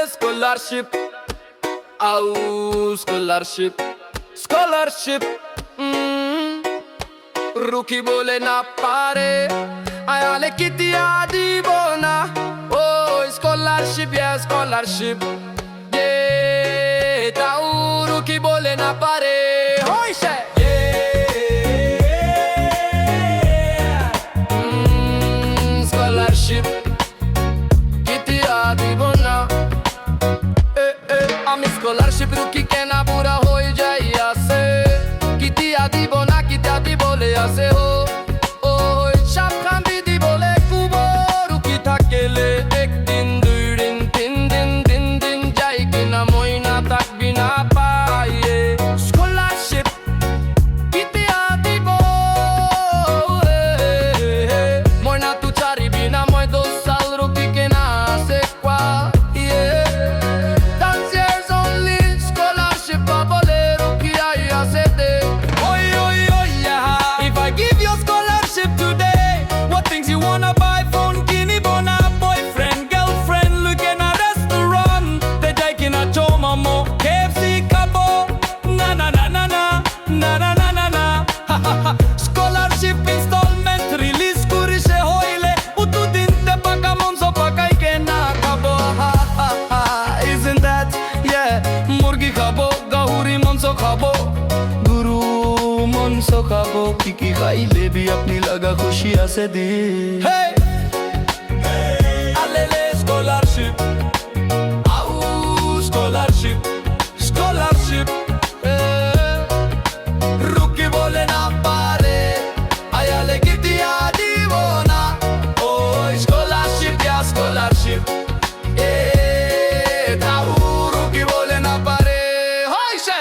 scholarship. Oh, scholarship, scholarship. Ruki bole na pare, ayale kiti adi bona. Oh, scholarship, yeah, scholarship. Yeah, tau ruki bole na pare. Hoy she. Scholarship, kiti adi bona. Ami scholarship ruki ke na bura hoy jaiya se. Kiti adi bona, kiti adi bole ase ho. Oh, shab khan didi bole kubo ruki thakele. Ek din, dui din, tin din, din din jai ke na moina tak bina paaye. Scholarship, kiti adi bole. Moina tu chari bina moi 2 saal ruki ke na ase kwa. Wanna buy phone, kini bona, boyfriend, girlfriend, look in a restaurant. They taking a choma mo, KFC kabo. Na na na na na, na na na na na. Ha ha ha. Scholarship installment release kurishe hoile. Utu dinte paka monso paka ikena kabo. Ha ha ha. Isn't that yeah? Murgi kabo, gahuri monso kabo. Guru monso kabo, kiki खाइले भी अपनी लगा खुशियाँ से दी. Hey, alele scholarship, au scholarship, scholarship. Ruki bole na pare, ayale kiti adi bona. Oh, scholarship ya scholarship. Tau ruki bole na pare. Hoy she.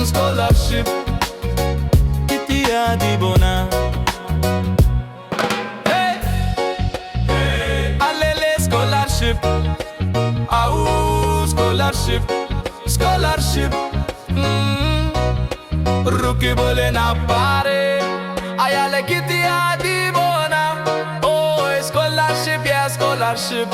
Scholarship, kiti adi bona. Hey, alele scholarship, au scholarship, scholarship. Ruki bole na pare, ayale kiti adi bona. Oh, scholarship, yeah, scholarship.